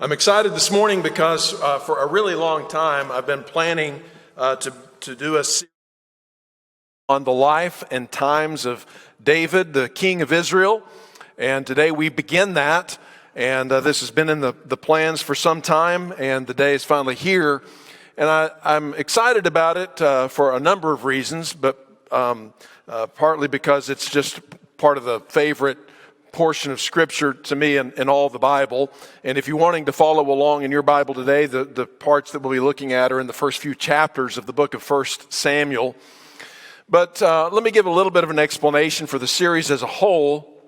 I'm excited this morning because for a really long time I've been planning to do a series on the life and times of David, the king of Israel. And today we begin that. And this has been in the plans for some time, and the day is finally here. And I'm excited about it for a number of reasons, but partly because it's just part of the favorite portion of Scripture to me in all the Bible. And if you're wanting to follow along in your Bible today, the parts that we'll be looking at are in the first few chapters of the book of 1 Samuel. But let me give a little bit of an explanation for the series as a whole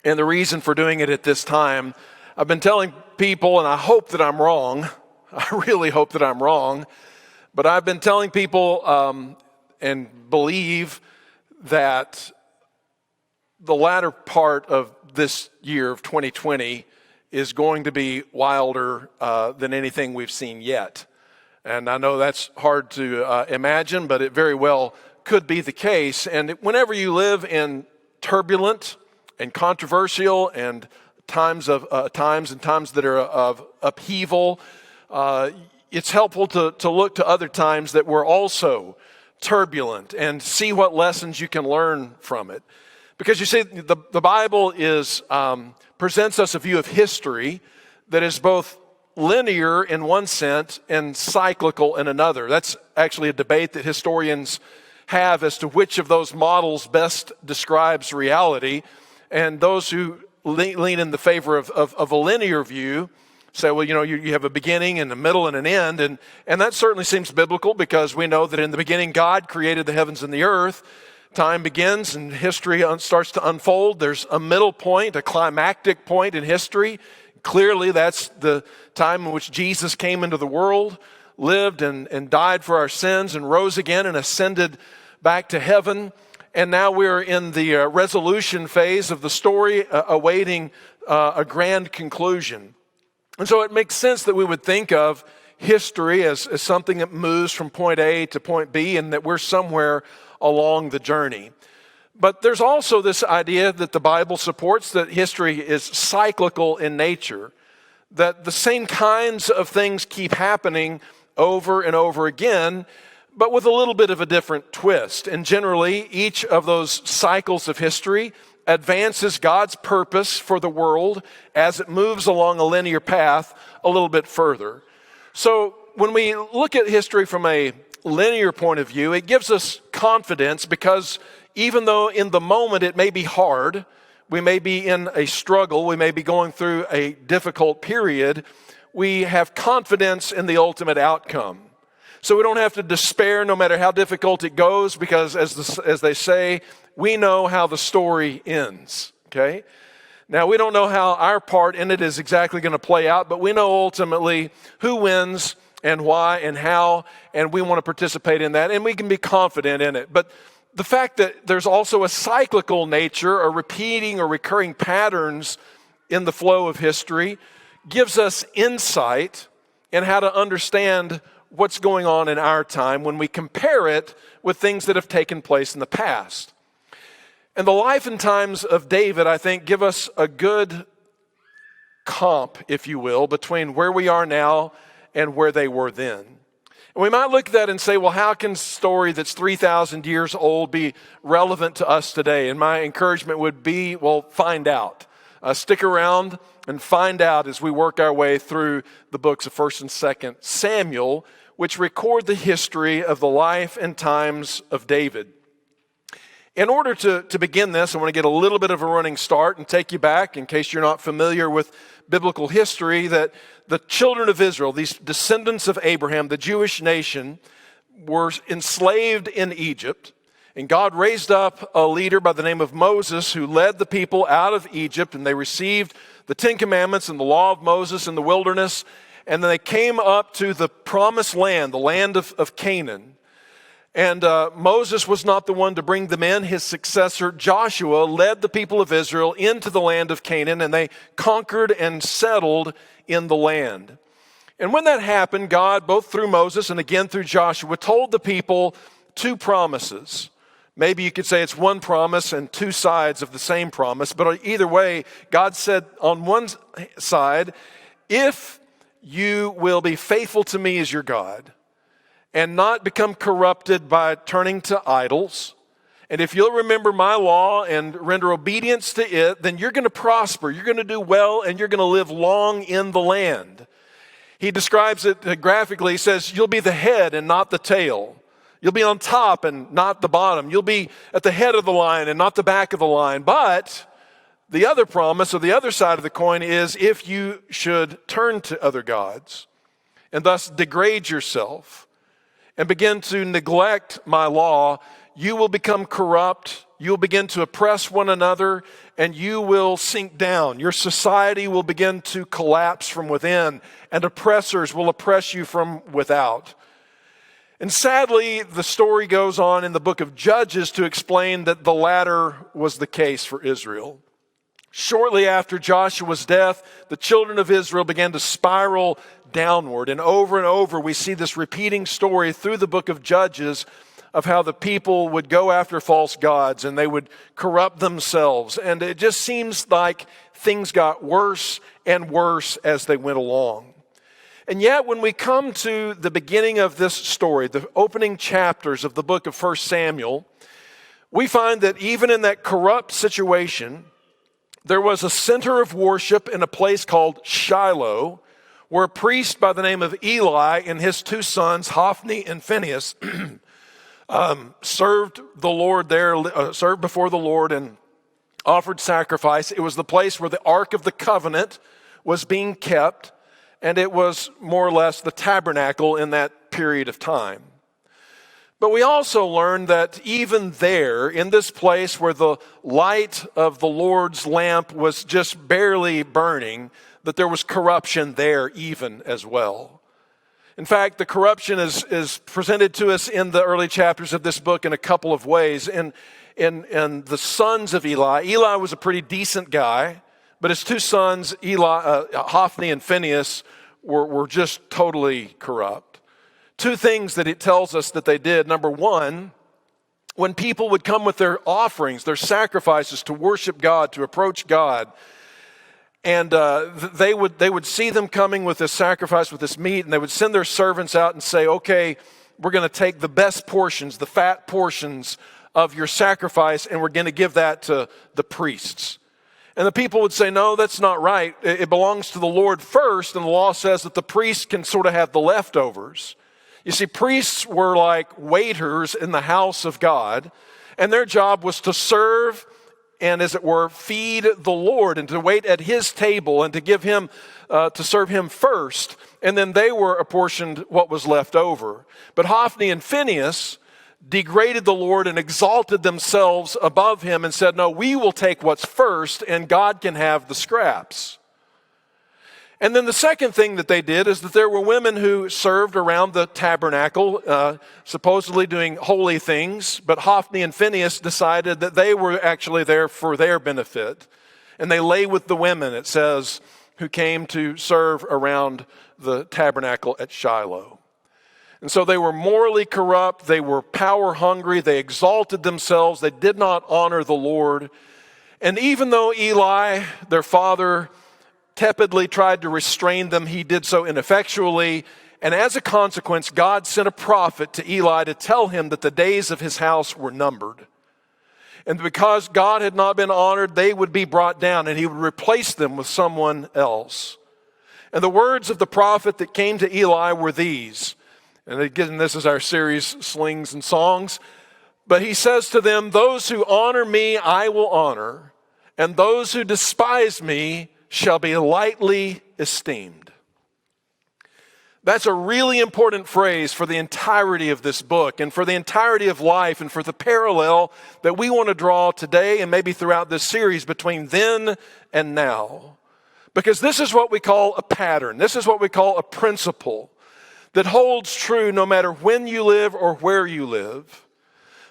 and the reason for doing it at this time. I've been telling people, and I hope that I'm wrong, I really hope that I'm wrong, but I've been telling people and believe that the latter part of this year of 2020 is going to be wilder than anything we've seen yet. And I know that's hard to imagine, but it very well could be the case. And whenever you live in turbulent and controversial and times that are of upheaval, it's helpful to look to other times that were also turbulent and see what lessons you can learn from it. Because you see, the Bible presents us a view of history that is both linear in one sense and cyclical in another. That's actually a debate that historians have as to which of those models best describes reality. And those who lean in the favor of a linear view say, well, you have a beginning and a middle and an end. And that certainly seems biblical, because we know that in the beginning God created the heavens and the earth. Time begins and history starts to unfold. There's a middle point, a climactic point in history. Clearly, that's the time in which Jesus came into the world, lived and died for our sins, and rose again and ascended back to heaven. And now we're in the resolution phase of the story, awaiting a grand conclusion. And so it makes sense that we would think of history as something that moves from point A to point B, and that we're somewhere along the journey. But there's also this idea that the Bible supports, that history is cyclical in nature, that the same kinds of things keep happening over and over again, but with a little bit of a different twist. And generally, each of those cycles of history advances God's purpose for the world as it moves along a linear path a little bit further. So when we look at history from a linear point of view, it gives us confidence, because even though in the moment it may be hard, we may be in a struggle, we may be going through a difficult period, we have confidence in the ultimate outcome. So we don't have to despair no matter how difficult it goes, because as they say, we know how the story ends, okay? Now, we don't know how our part in it is exactly going to play out, but we know ultimately who wins and why and how, and we want to participate in that, and we can be confident in it. But the fact that there's also a cyclical nature, or repeating or recurring patterns in the flow of history, gives us insight in how to understand what's going on in our time when we compare it with things that have taken place in the past. And the life and times of David, I think, give us a good comp, if you will, between where we are now and where they were then. And we might look at that and say, well, how can a story that's 3,000 years old be relevant to us today? And my encouragement would be, well, find out. Stick around and find out as we work our way through the books of 1 and 2 Samuel, which record the history of the life and times of David. In order to begin this, I want to get a little bit of a running start and take you back, in case you're not familiar with biblical history, that the children of Israel, these descendants of Abraham, the Jewish nation, were enslaved in Egypt. And God raised up a leader by the name of Moses, who led the people out of Egypt, and they received the Ten Commandments and the law of Moses in the wilderness. And then they came up to the promised land, the land of Canaan. And Moses was not the one to bring them in. His successor, Joshua, led the people of Israel into the land of Canaan, and they conquered and settled in the land. And when that happened, God, both through Moses and again through Joshua, told the people two promises. Maybe you could say it's one promise and two sides of the same promise, but either way, God said on one side, if you will be faithful to me as your God and not become corrupted by turning to idols, and if you'll remember my law and render obedience to it, then you're going to prosper, you're going to do well, and you're going to live long in the land. He describes it graphically. He says, you'll be the head and not the tail. You'll be on top and not the bottom. You'll be at the head of the line and not the back of the line. But the other promise, or the other side of the coin, is if you should turn to other gods and thus degrade yourself and begin to neglect my law, you will become corrupt, you'll begin to oppress one another, and you will sink down. Your society will begin to collapse from within, and oppressors will oppress you from without. And sadly, the story goes on in the book of Judges to explain that the latter was the case for Israel. Shortly after Joshua's death, the children of Israel began to spiral downward. And over we see this repeating story through the book of Judges of how the people would go after false gods and they would corrupt themselves. And it just seems like things got worse and worse as they went along. And yet when we come to the beginning of this story, the opening chapters of the book of 1 Samuel, we find that even in that corrupt situation, there was a center of worship in a place called Shiloh, where a priest by the name of Eli and his two sons, Hophni and Phinehas, served the Lord there, served before the Lord and offered sacrifice. It was the place where the Ark of the Covenant was being kept, and it was more or less the tabernacle in that period of time. But we also learned that even there, in this place where the light of the Lord's lamp was just barely burning, that there was corruption there even as well. In fact, the corruption is presented to us in the early chapters of this book in a couple of ways. In the sons of Eli was a pretty decent guy, but his two sons, Hophni and Phinehas, were just totally corrupt. Two things that it tells us that they did. Number one, when people would come with their offerings, their sacrifices to worship God, to approach God, and they would see them coming with this sacrifice, with this meat, and they would send their servants out and say, okay, we're going to take the best portions, the fat portions of your sacrifice, and we're going to give that to the priests. And the people would say, no, that's not right. It belongs to the Lord first, and the law says that the priests can sort of have the leftovers. You see, priests were like waiters in the house of God, and their job was to serve and, as it were, feed the Lord and to wait at his table and to give him, to serve him first. And then they were apportioned what was left over. But Hophni and Phinehas degraded the Lord and exalted themselves above him and said, no, we will take what's first and God can have the scraps. And then the second thing that they did is that there were women who served around the tabernacle, supposedly doing holy things, but Hophni and Phinehas decided that they were actually there for their benefit. And they lay with the women, it says, who came to serve around the tabernacle at Shiloh. And so they were morally corrupt, they were power hungry, they exalted themselves, they did not honor the Lord. And even though Eli, their father, tepidly tried to restrain them, he did so ineffectually. And as a consequence, God sent a prophet to Eli to tell him that the days of his house were numbered. And because God had not been honored, they would be brought down and he would replace them with someone else. And the words of the prophet that came to Eli were these. And again, this is our series, Slings and Songs. But he says to them, those who honor me, I will honor. And those who despise me shall be lightly esteemed. That's a really important phrase for the entirety of this book and for the entirety of life and for the parallel that we want to draw today and maybe throughout this series between then and now. Because this is what we call a pattern. This is what we call a principle that holds true no matter when you live or where you live.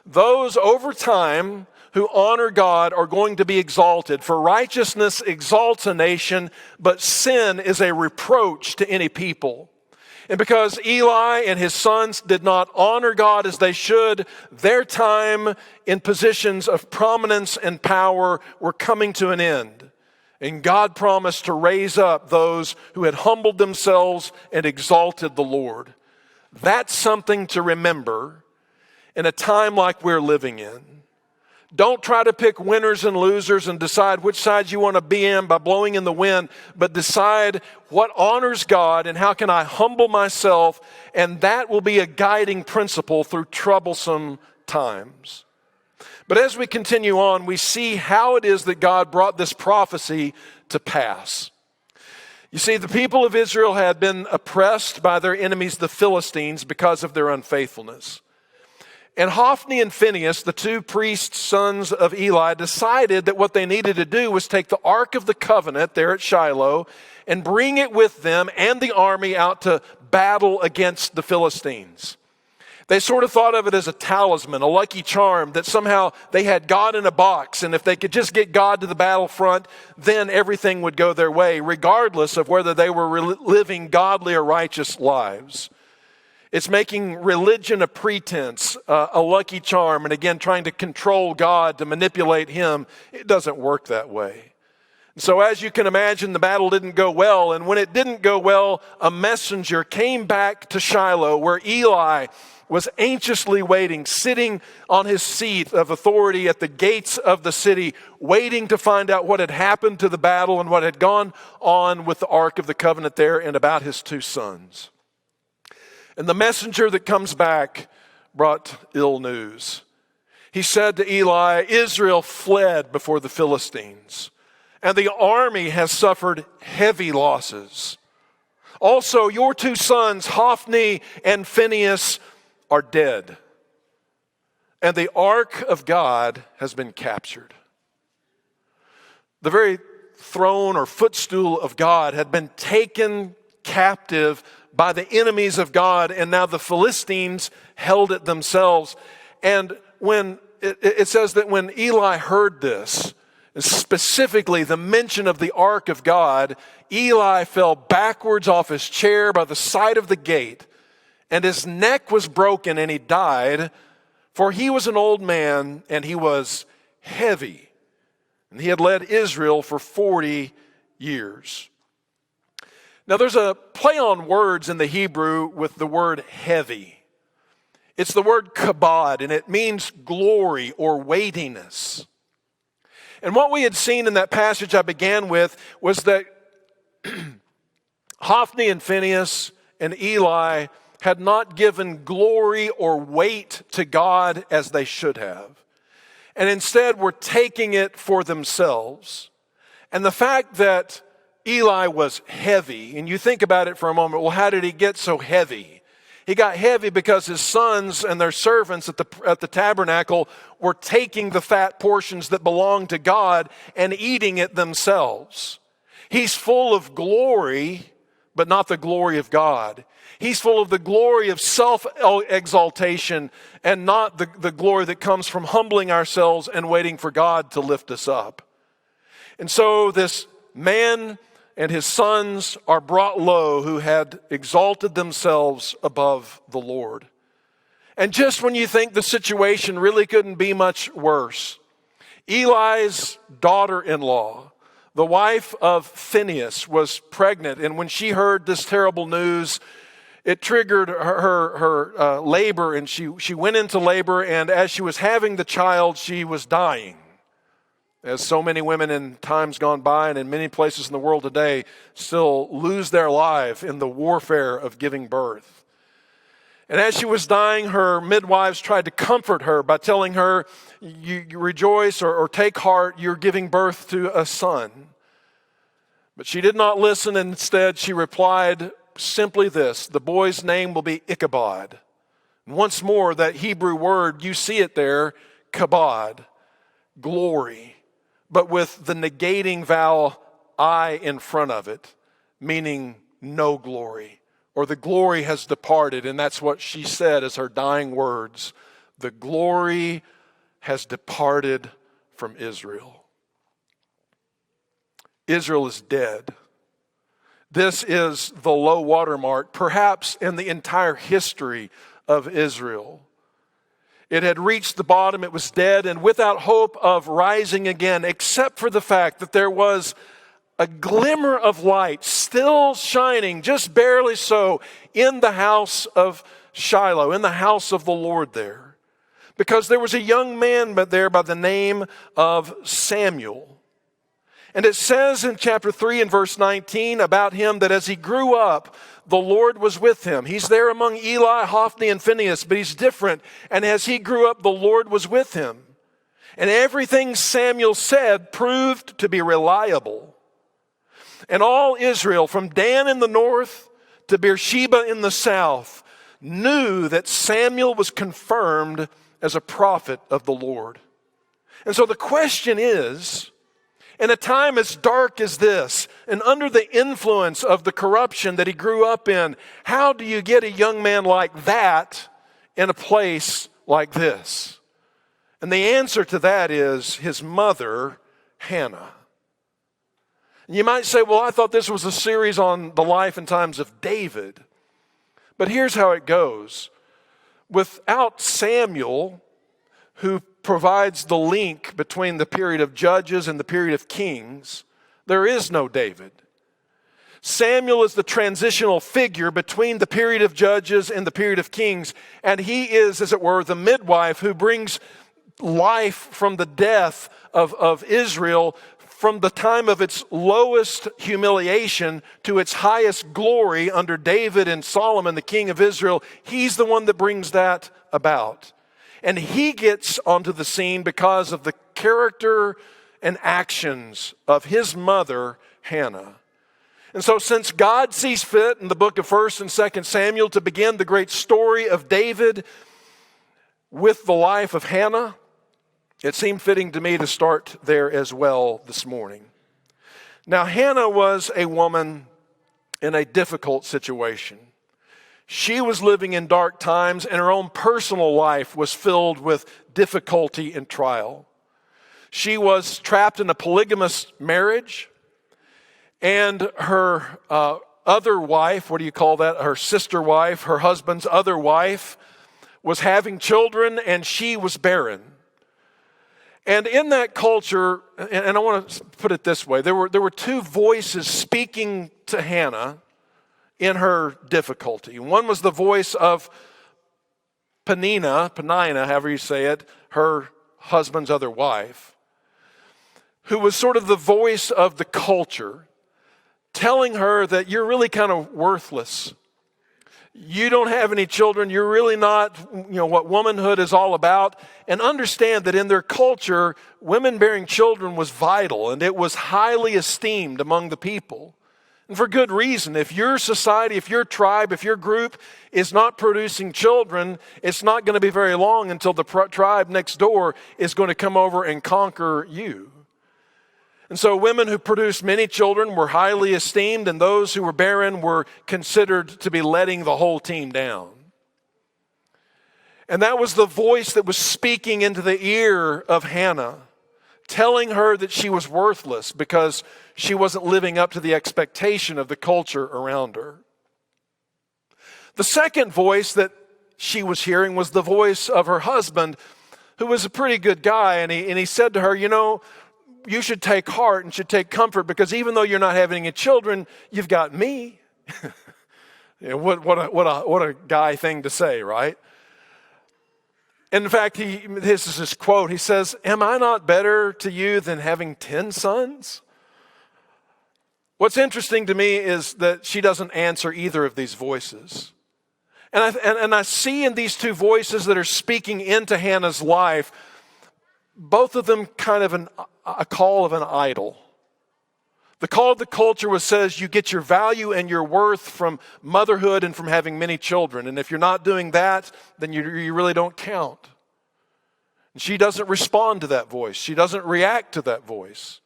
Those over time who honor God are going to be exalted. For righteousness exalts a nation, but sin is a reproach to any people. And because Eli and his sons did not honor God as they should, their time in positions of prominence and power were coming to an end. And God promised to raise up those who had humbled themselves and exalted the Lord. That's something to remember in a time like we're living in. Don't try to pick winners and losers and decide which side you want to be in by blowing in the wind, but decide what honors God and how can I humble myself, and that will be a guiding principle through troublesome times. But as we continue on, we see how it is that God brought this prophecy to pass. You see, the people of Israel had been oppressed by their enemies, the Philistines, because of their unfaithfulness. And Hophni and Phinehas, the two priest sons of Eli, decided that what they needed to do was take the Ark of the Covenant there at Shiloh and bring it with them and the army out to battle against the Philistines. They sort of thought of it as a talisman, a lucky charm, that somehow they had God in a box, and if they could just get God to the battlefront, then everything would go their way, regardless of whether they were living godly or righteous lives. It's making religion a pretense, a lucky charm, and again, trying to control God, to manipulate Him. It doesn't work that way. So as you can imagine, the battle didn't go well, and when it didn't go well, a messenger came back to Shiloh, where Eli was anxiously waiting, sitting on his seat of authority at the gates of the city, waiting to find out what had happened to the battle and what had gone on with the Ark of the Covenant there and about his two sons. And the messenger that comes back brought ill news. He said to Eli, Israel fled before the Philistines, and the army has suffered heavy losses. Also, your two sons, Hophni and Phinehas, are dead, and the ark of God has been captured. The very throne or footstool of God had been taken captive by the enemies of God, and now the Philistines held it themselves. And when it says that when Eli heard this, specifically the mention of the ark of God, Eli fell backwards off his chair by the side of the gate, and his neck was broken, and he died, for he was an old man, and he was heavy. And he had led Israel for 40 years. Now, there's a play on words in the Hebrew with the word heavy. It's the word kabod, and it means glory or weightiness. And what we had seen in that passage I began with was that Hophni and Phinehas and Eli had not given glory or weight to God as they should have, and instead were taking it for themselves. And the fact that Eli was heavy, and you think about it for a moment, well, how did he get so heavy? He got heavy because his sons and their servants at the tabernacle were taking the fat portions that belonged to God and eating it themselves. He's full of glory, but not the glory of God. He's full of the glory of self-exaltation and not the glory that comes from humbling ourselves and waiting for God to lift us up. And so this man and his sons are brought low who had exalted themselves above the Lord. And just when you think the situation really couldn't be much worse, Eli's daughter-in-law, the wife of Phinehas, was pregnant. And when she heard this terrible news, it triggered her labor, and she went into labor. And as she was having the child, she was dying. As so many women in times gone by and in many places in the world today still lose their life in the warfare of giving birth. And as she was dying, her midwives tried to comfort her by telling her, you rejoice or take heart, you're giving birth to a son. But she did not listen. Instead, she replied simply this: the boy's name will be Ichabod. And once more, that Hebrew word, you see it there, kabod, glory, but with the negating vowel I in front of it, meaning no glory, or the glory has departed. And that's what she said as her dying words: the glory has departed from Israel. Israel is dead. This is the low water mark, perhaps in the entire history of Israel. It had reached the bottom, it was dead, and without hope of rising again, except for the fact that there was a glimmer of light still shining, just barely so, in the house of Shiloh, in the house of the Lord there. Because there was a young man there by the name of Samuel. And it says in chapter 3 and verse 19 about him that as he grew up, the Lord was with him. He's there among Eli, Hophni, and Phinehas, but he's different. And as he grew up, the Lord was with him. And everything Samuel said proved to be reliable. And all Israel, from Dan in the north to Beersheba in the south, knew that Samuel was confirmed as a prophet of the Lord. And so the question is, in a time as dark as this, and under the influence of the corruption that he grew up in, how do you get a young man like that in a place like this? And the answer to that is his mother, Hannah. And you might say, well, I thought this was a series on the life and times of David. But here's how it goes. Without Samuel, who provides the link between the period of Judges and the period of Kings, there is no David. Samuel is the transitional figure between the period of Judges and the period of Kings, and he is, as it were, the midwife who brings life from the death of Israel, from the time of its lowest humiliation to its highest glory under David and Solomon, the king of Israel. He's the one that brings that about. And he gets onto the scene because of the character and actions of his mother, Hannah. And so since God sees fit in the book of 1 and 2 Samuel to begin the great story of David with the life of Hannah, it seemed fitting to me to start there as well this morning. Now, Hannah was a woman in a difficult situation. She was living in dark times, and her own personal life was filled with difficulty and trial. She was trapped in a polygamous marriage, and her other wife, what do you call that? Her sister wife, her husband's other wife, was having children, and she was barren. And in that culture, and I want to put it this way, there were two voices speaking to Hannah in her difficulty. One was the voice of Peninnah, however you say it, her husband's other wife, who was sort of the voice of the culture, telling her that you're really kind of worthless. You don't have any children. You're really not, what womanhood is all about. And understand that in their culture, women bearing children was vital, and it was highly esteemed among the people. And for good reason. If your society, if your tribe, if your group is not producing children, it's not going to be very long until the tribe next door is going to come over and conquer you. And so women who produced many children were highly esteemed, and those who were barren were considered to be letting the whole team down. And that was the voice that was speaking into the ear of Hannah, telling her that she was worthless because she wasn't living up to the expectation of the culture around her. The second voice that she was hearing was the voice of her husband, who was a pretty good guy, and he said to her, you should take heart and should take comfort because even though you're not having any children, you've got me. What a guy thing to say, right? And in fact, this is his quote. He says, "Am I not better to you than having 10 sons?" What's interesting to me is that she doesn't answer either of these voices. And I see in these two voices that are speaking into Hannah's life, both of them kind of a call of an idol. The call of the culture says you get your value and your worth from motherhood and from having many children. And if you're not doing that, then you really don't count. And she doesn't respond to that voice. She doesn't react to that voice.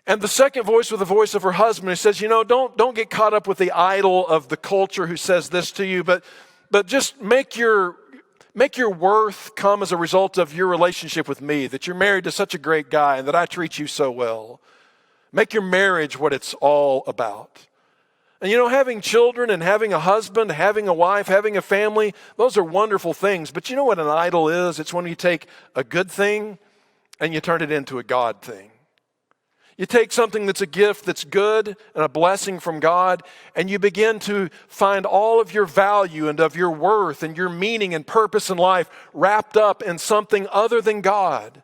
And the second voice was the voice of her husband who says, don't get caught up with the idol of the culture who says this to you, but just make your worth come as a result of your relationship with me, that you're married to such a great guy and that I treat you so well. Make your marriage what it's all about. And having children and having a husband, having a wife, having a family, those are wonderful things. But you know what an idol is? It's when you take a good thing and you turn it into a God thing. You take something that's a gift that's good and a blessing from God, and you begin to find all of your value and of your worth and your meaning and purpose in life wrapped up in something other than God.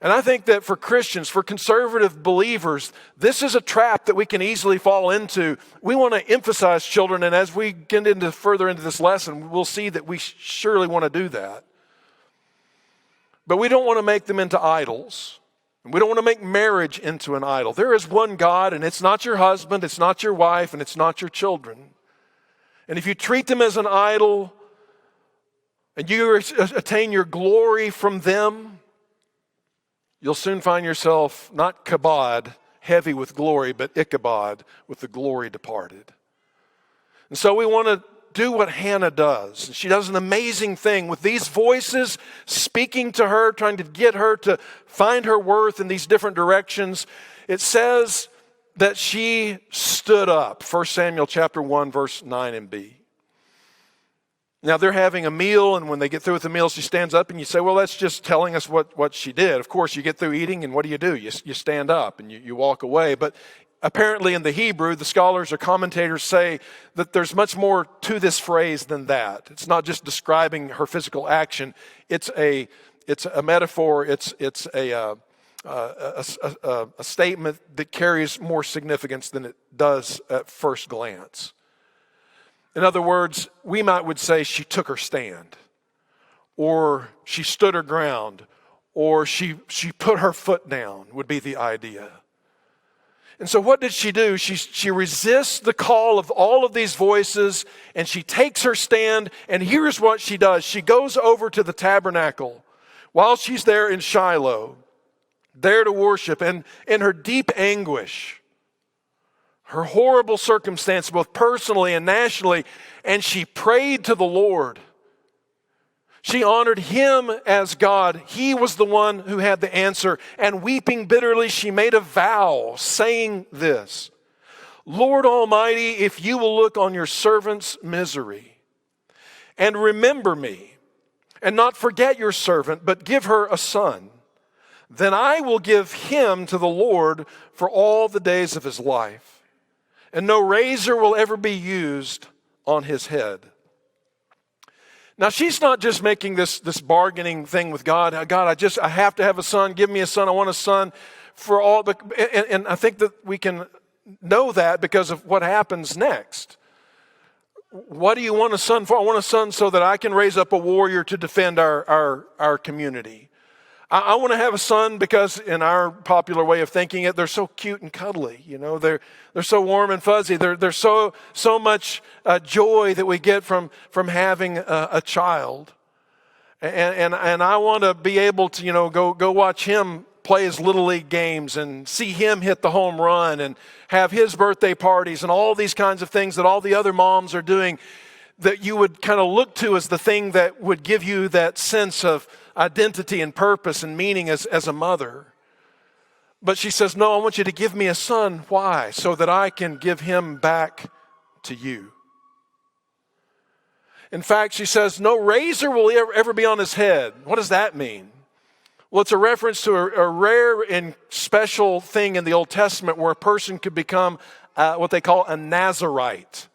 And I think that for Christians, for conservative believers, this is a trap that we can easily fall into. We want to emphasize children, and as we get further into this lesson, we'll see that we surely want to do that. But we don't want to make them into idols. We don't want to make marriage into an idol. There is one God, and it's not your husband, it's not your wife, and it's not your children. And if you treat them as an idol, and you attain your glory from them, you'll soon find yourself not kabod, heavy with glory, but Ichabod, with the glory departed. And so we want to do what Hannah does. She does an amazing thing with these voices speaking to her, trying to get her to find her worth in these different directions. It says that she stood up. 1 Samuel chapter 1, verse 9 and B. Now they're having a meal, and when they get through with the meal, she stands up, and you say, well, that's just telling us what she did. Of course, you get through eating, and what do? You stand up, and you walk away. But apparently in the Hebrew, the scholars or commentators say that there's much more to this phrase than that. It's not just describing her physical action. It's a metaphor. It's a statement that carries more significance than it does at first glance. In other words, we would say she took her stand, or she stood her ground, or she put her foot down would be the idea. And so what did she do? She resists the call of all of these voices, and she takes her stand, and here's what she does. She goes over to the tabernacle while she's there in Shiloh, there to worship, and in her deep anguish, her horrible circumstance, both personally and nationally, and she prayed to the Lord. She honored Him as God. He was the one who had the answer. And weeping bitterly, she made a vow, saying this, Lord Almighty, if you will look on your servant's misery and remember me, and not forget your servant, but give her a son, then I will give him to the Lord for all the days of his life, and no razor will ever be used on his head. Now, she's not just making this bargaining thing with God. God, I have to have a son. Give me a son. I want a son for all. And I think that we can know that because of what happens next. What do you want a son for? I want a son so that I can raise up a warrior to defend our community. I want to have a son because in our popular way of thinking it, they're so cute and cuddly. You know, they're so warm and fuzzy. There's so much joy that we get from having a child. And I want to be able to, go watch him play his little league games and see him hit the home run and have his birthday parties and all these kinds of things that all the other moms are doing that you would kind of look to as the thing that would give you that sense of identity and purpose and meaning as a mother. But she says, no, I want you to give me a son. Why? So that I can give him back to you. In fact, she says, no razor will ever be on his head. What does that mean? Well, it's a reference to a rare and special thing in the Old Testament where a person could become what they call a Nazirite.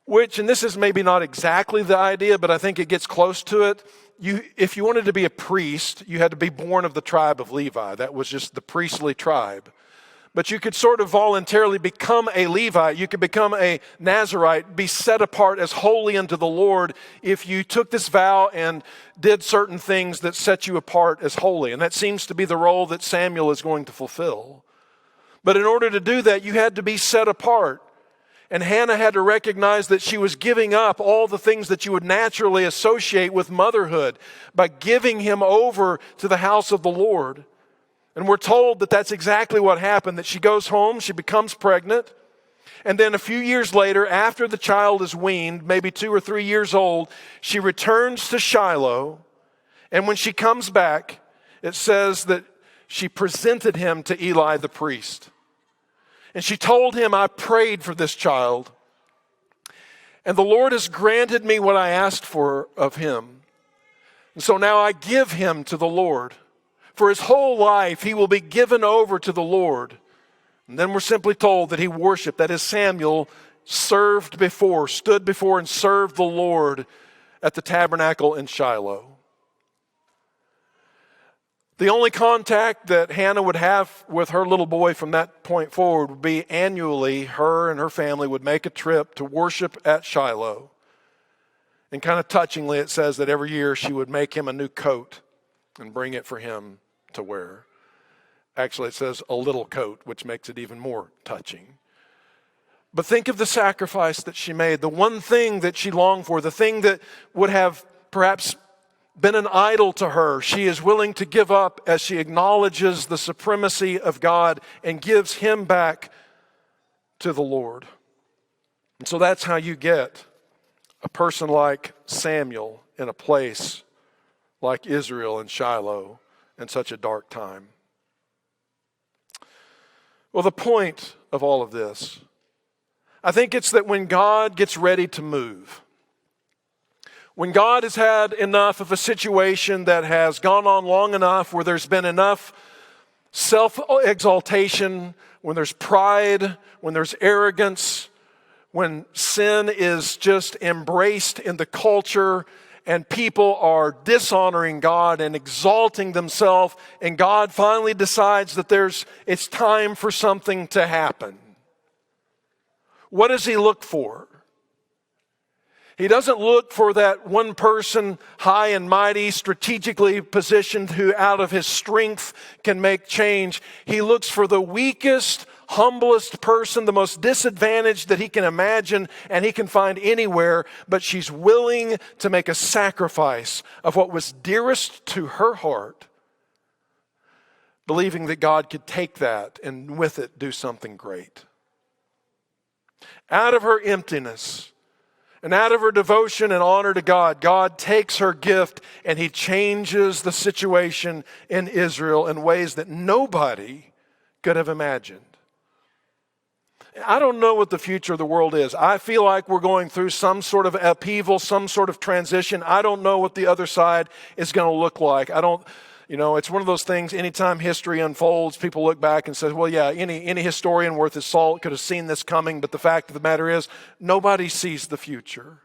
Which, and this is maybe not exactly the idea, but I think it gets close to it. If you wanted to be a priest, you had to be born of the tribe of Levi. That was just the priestly tribe. But you could sort of voluntarily become a Levite. You could become a Nazirite, be set apart as holy unto the Lord if you took this vow and did certain things that set you apart as holy. And that seems to be the role that Samuel is going to fulfill. But in order to do that, you had to be set apart. And Hannah had to recognize that she was giving up all the things that you would naturally associate with motherhood by giving him over to the house of the Lord. And we're told that that's exactly what happened, that she goes home, she becomes pregnant, and then a few years later, after the child is weaned, maybe 2 or 3 years old, she returns to Shiloh, and when she comes back, it says that she presented him to Eli the priest. And she told him, I prayed for this child, and the Lord has granted me what I asked for of him. And so now I give him to the Lord For his whole life, he will be given over to the Lord. And then we're simply told that he worshiped, that is, Samuel stood before and served the Lord at the tabernacle in Shiloh. The only contact that Hannah would have with her little boy from that point forward would be annually, her and her family would make a trip to worship at Shiloh. And kind of touchingly, it says that every year she would make him a new coat and bring it for him to wear. Actually, it says a little coat, which makes it even more touching. But think of the sacrifice that she made, the one thing that she longed for, the thing that would have perhaps been an idol to her. She is willing to give up as she acknowledges the supremacy of God and gives him back to the Lord. And so that's how you get a person like Samuel in a place like Israel and Shiloh in such a dark time. Well, the point of all of this, I think it's that when God gets ready to move, when God has had enough of a situation that has gone on long enough, where there's been enough self-exaltation, when there's pride, when there's arrogance, when sin is just embraced in the culture and people are dishonoring God and exalting themselves, and God finally decides that it's time for something to happen. What does he look for? He doesn't look for that one person, high and mighty, strategically positioned, who out of his strength can make change. He looks for the weakest, humblest person, the most disadvantaged that he can imagine and he can find anywhere, but she's willing to make a sacrifice of what was dearest to her heart, believing that God could take that and with it do something great. Out of her emptiness, and out of her devotion and honor to God, God takes her gift and he changes the situation in Israel in ways that nobody could have imagined. I don't know what the future of the world is. I feel like we're going through some sort of upheaval, some sort of transition. I don't know what the other side is going to look like. It's one of those things, anytime history unfolds, people look back and say, well, yeah, any historian worth his salt could have seen this coming, but the fact of the matter is, nobody sees the future.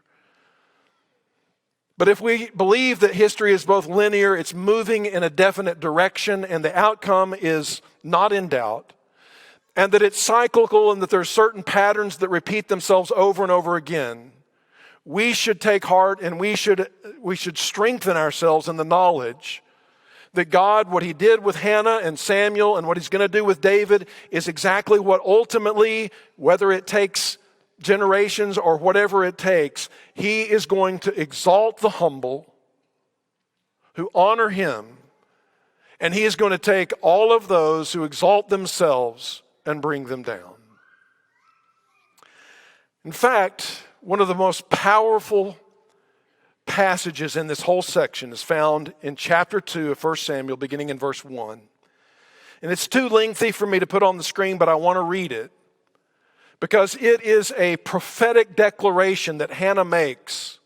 But if we believe that history is both linear, it's moving in a definite direction, and the outcome is not in doubt, and that it's cyclical and that there are certain patterns that repeat themselves over and over again, we should take heart and we should strengthen ourselves in the knowledge that God, what he did with Hannah and Samuel and what he's going to do with David is exactly what ultimately, whether it takes generations or whatever it takes, he is going to exalt the humble who honor him, and he is going to take all of those who exalt themselves and bring them down. In fact, one of the most powerful passages in this whole section is found in chapter 2 of 1 Samuel, beginning in verse 1. And it's too lengthy for me to put on the screen, but I want to read it because it is a prophetic declaration that Hannah makes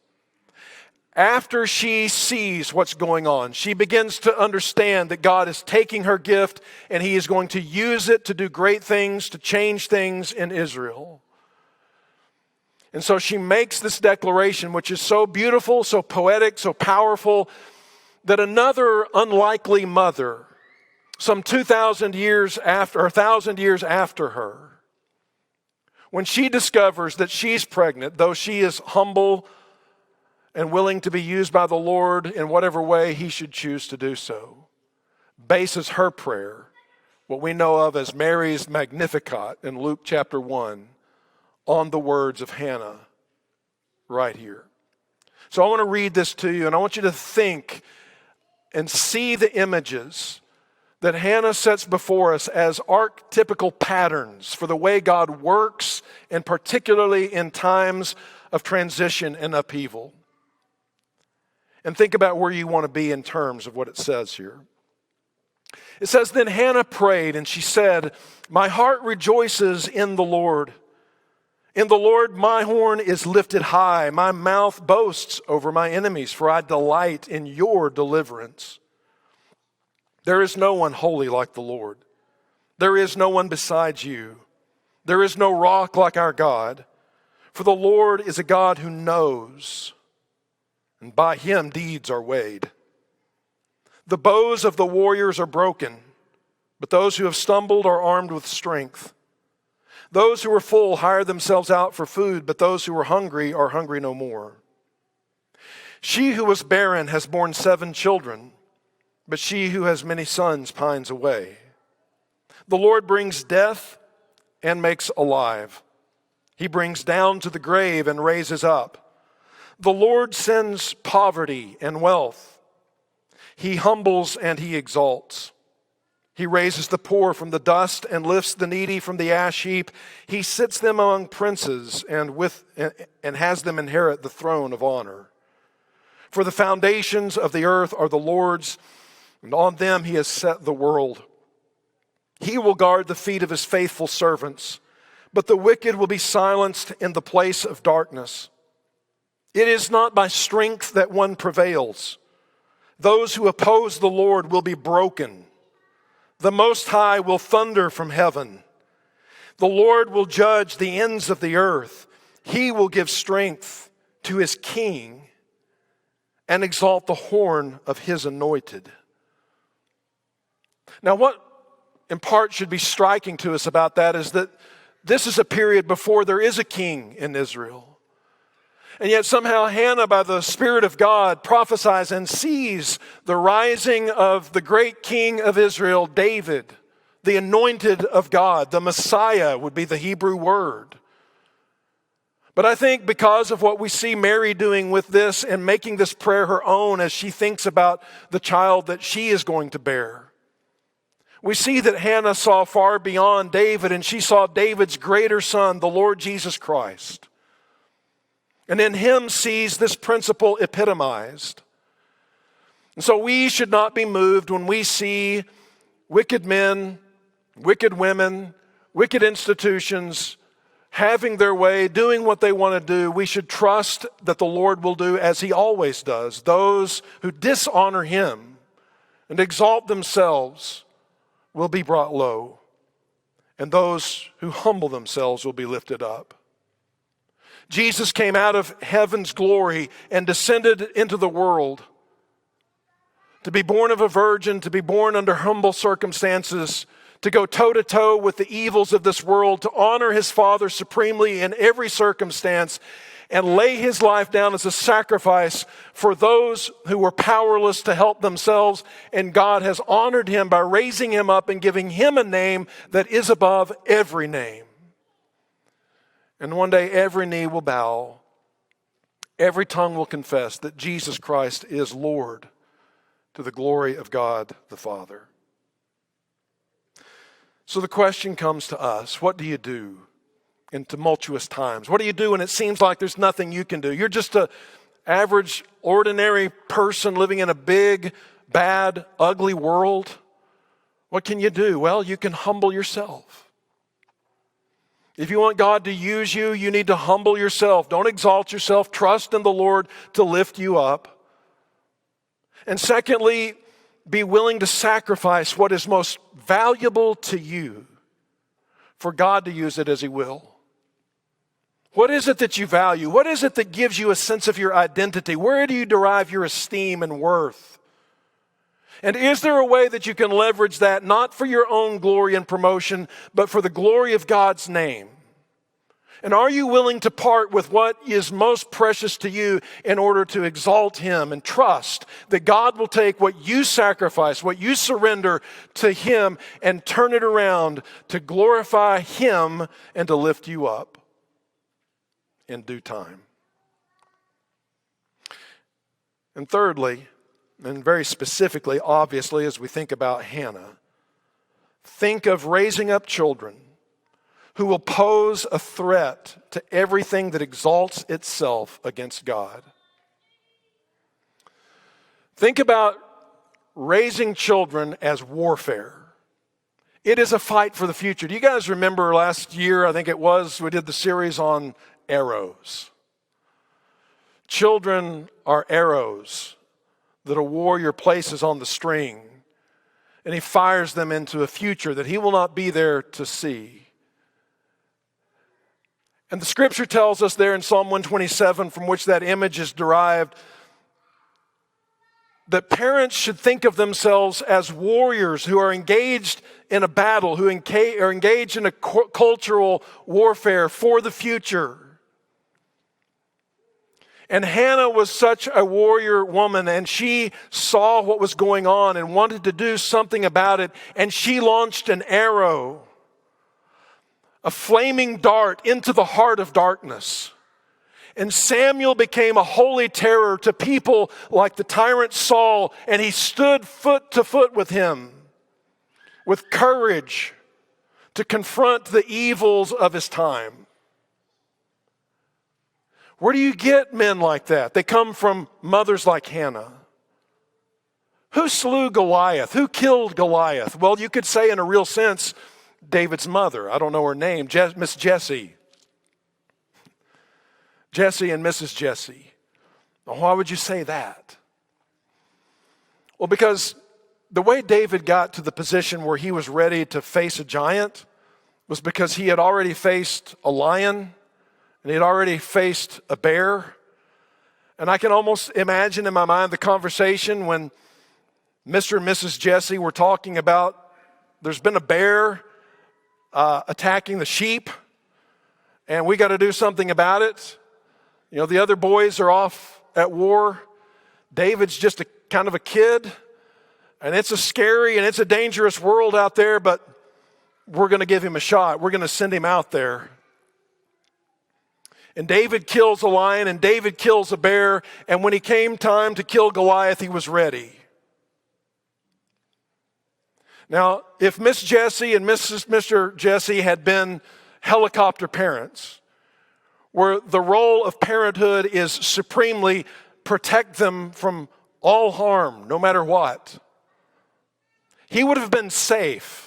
after she sees what's going on. She begins to understand that God is taking her gift and he is going to use it to do great things, to change things in Israel. And so she makes this declaration, which is so beautiful, so poetic, so powerful, that another unlikely mother, some 2,000 years after, or 1,000 years after her, when she discovers that she's pregnant, though she is humble and willing to be used by the Lord in whatever way he should choose to do so, bases her prayer, what we know of as Mary's Magnificat in Luke chapter 1, on the words of Hannah right here. So I want to read this to you, and I want you to think and see the images that Hannah sets before us as archetypical patterns for the way God works, and particularly in times of transition and upheaval. And think about where you want to be in terms of what it says here. It says, "Then Hannah prayed, and she said, 'My heart rejoices in the Lord. In the Lord my horn is lifted high. My mouth boasts over my enemies, for I delight in your deliverance. There is no one holy like the Lord. There is no one besides you. There is no rock like our God. For the Lord is a God who knows, and by him deeds are weighed. The bows of the warriors are broken, but those who have stumbled are armed with strength. Those who are full hire themselves out for food, but those who are hungry no more. She who was barren has borne 7 children, but she who has many sons pines away. The Lord brings death and makes alive. He brings down to the grave and raises up. The Lord sends poverty and wealth. He humbles and he exalts. He raises the poor from the dust and lifts the needy from the ash heap. He sits them among princes and has them inherit the throne of honor. For the foundations of the earth are the Lord's, and on them he has set the world. He will guard the feet of his faithful servants, but the wicked will be silenced in the place of darkness. It is not by strength that one prevails. Those who oppose the Lord will be broken. The Most High will thunder from heaven. The Lord will judge the ends of the earth. He will give strength to his king and exalt the horn of his anointed. Now, what in part should be striking to us about that is that this is a period before there is a king in Israel. And yet somehow Hannah, by the Spirit of God, prophesies and sees the rising of the great king of Israel, David, the anointed of God. The Messiah would be the Hebrew word. But I think because of what we see Mary doing with this and making this prayer her own as she thinks about the child that she is going to bear, we see that Hannah saw far beyond David, and she saw David's greater son, the Lord Jesus Christ. And in him sees this principle epitomized. And so we should not be moved when we see wicked men, wicked women, wicked institutions having their way, doing what they want to do. We should trust that the Lord will do as he always does. Those who dishonor him and exalt themselves will be brought low, and those who humble themselves will be lifted up. Jesus came out of heaven's glory and descended into the world to be born of a virgin, to be born under humble circumstances, to go toe-to-toe with the evils of this world, to honor his Father supremely in every circumstance, and lay his life down as a sacrifice for those who were powerless to help themselves. And God has honored him by raising him up and giving him a name that is above every name. And one day every knee will bow, every tongue will confess that Jesus Christ is Lord, to the glory of God the Father. So the question comes to us, what do you do in tumultuous times? What do you do when it seems like there's nothing you can do? You're just an average, ordinary person living in a big, bad, ugly world. What can you do? Well, you can humble yourself. If you want God to use you, you need to humble yourself. Don't exalt yourself. Trust in the Lord to lift you up. And secondly, be willing to sacrifice what is most valuable to you for God to use it as he will. What is it that you value? What is it that gives you a sense of your identity? Where do you derive your esteem and worth? And is there a way that you can leverage that not for your own glory and promotion, but for the glory of God's name? And are you willing to part with what is most precious to you in order to exalt him and trust that God will take what you sacrifice, what you surrender to him and turn it around to glorify him and to lift you up in due time? And thirdly, and very specifically, obviously, as we think about Hannah, think of raising up children who will pose a threat to everything that exalts itself against God. Think about raising children as warfare. It is a fight for the future. Do you guys remember last year, I think it was, we did the series on arrows. Children are arrows that a warrior places on the string. and he fires them into a future that he will not be there to see. And the scripture tells us there in Psalm 127, from which that image is derived, that parents should think of themselves as warriors who are engaged in a battle, who are engaged in a cultural warfare for the future. And Hannah was such a warrior woman, and she saw what was going on and wanted to do something about it, and she launched an arrow, a flaming dart into the heart of darkness. And Samuel became a holy terror to people like the tyrant Saul, and he stood foot to foot with him with courage to confront the evils of his time. Where do you get men like that? They come from mothers like Hannah. Who slew Goliath? Who killed Goliath? Well, you could say in a real sense, David's mother. I don't know her name, Miss Jessie. Jessie and Mrs. Jessie. Now, why would you say that? Well, because the way David got to the position where he was ready to face a giant was because he had already faced a lion and he had already faced a bear. And I can almost imagine in my mind the conversation when Mr. and Mrs. Jessie were talking about there's been a bear attacking the sheep and we got to do something about it. You know, the other boys are off at war. David's just a kind of a kid. And it's a scary and it's a dangerous world out there, but we're going to give him a shot. We're going to send him out there. And David kills a lion and David kills a bear. And when he came time to kill Goliath, he was ready. Now, if Miss Jessie and Mr. Jessie had been helicopter parents, where the role of parenthood is supremely protect them from all harm, no matter what, he would have been safe.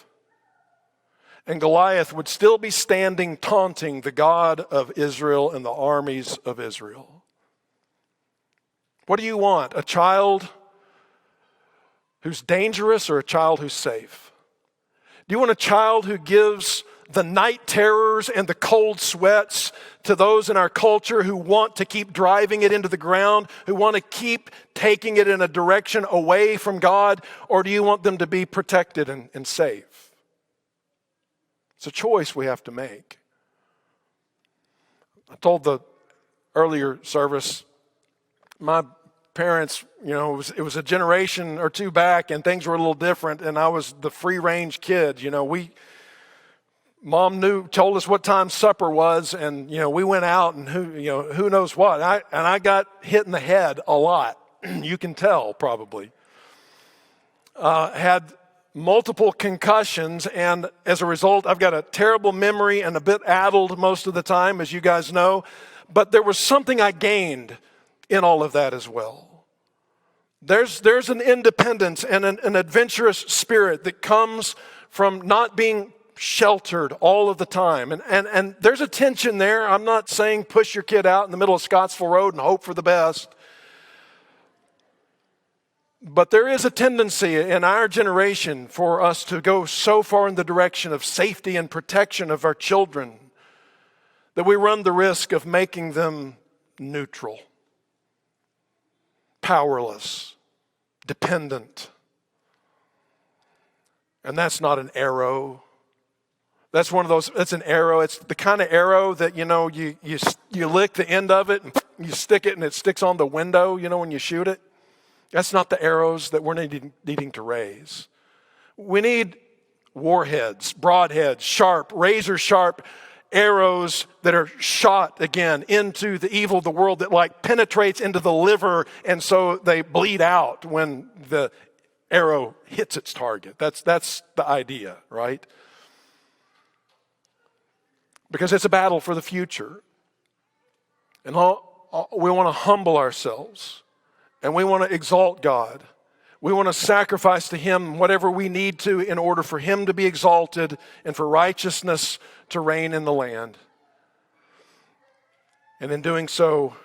And Goliath would still be standing taunting the God of Israel and the armies of Israel. What do you want? A child who's dangerous or a child who's safe? Do you want a child who gives the night terrors and the cold sweats to those in our culture who want to keep driving it into the ground, who want to keep taking it in a direction away from God? Or do you want them to be protected and safe? It's a choice we have to make. I told the earlier service, my parents, you know, it was a generation or two back and things were a little different, and I was the free-range kid. You know, Mom told us what time supper was, and, you know, we went out and who knows what. I got hit in the head a lot. You can tell probably. Had multiple concussions, and as a result, I've got a terrible memory and a bit addled most of the time, as you guys know. But there was something I gained in all of that as well. There's an independence and an adventurous spirit that comes from not being sheltered all of the time. And there's a tension there. I'm not saying push your kid out in the middle of Scottsville Road and hope for the best. But there is a tendency in our generation for us to go so far in the direction of safety and protection of our children that we run the risk of making them neutral, powerless, dependent. And that's not an arrow. That's one of those, it's an arrow. It's the kind of arrow that, you know, you lick the end of it and you stick it and it sticks on the window, you know, when you shoot it. That's not the arrows that we're needing to raise. We need warheads, broadheads, sharp, razor sharp arrows that are shot again into the evil of the world that like penetrates into the liver, and so they bleed out when the arrow hits its target. That's the idea, right? Because it's a battle for the future. And we want to humble ourselves. And we want to exalt God. We want to sacrifice to Him whatever we need to in order for Him to be exalted and for righteousness to reign in the land. And in doing so,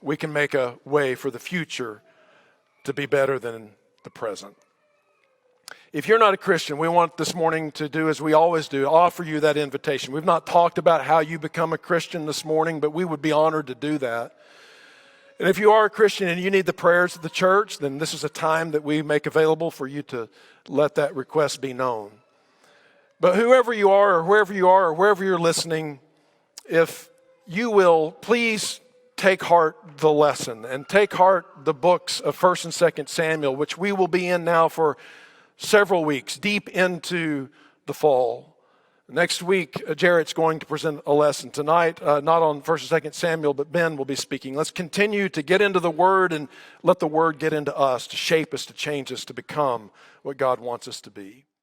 we can make a way for the future to be better than the present. If you're not a Christian, we want this morning to do as we always do, offer you that invitation. We've not talked about how you become a Christian this morning, but we would be honored to do that. And if you are a Christian and you need the prayers of the church, then this is a time that we make available for you to let that request be known. But whoever you are or wherever you're listening, if you will, please take heart the lesson and take heart the books of 1st and 2nd Samuel, which we will be in now for several weeks, deep into the fall. Next week, Jarrett's going to present a lesson. Tonight, not on 1st and 2nd Samuel, but Ben will be speaking. Let's continue to get into the Word and let the Word get into us, to shape us, to change us, to become what God wants us to be.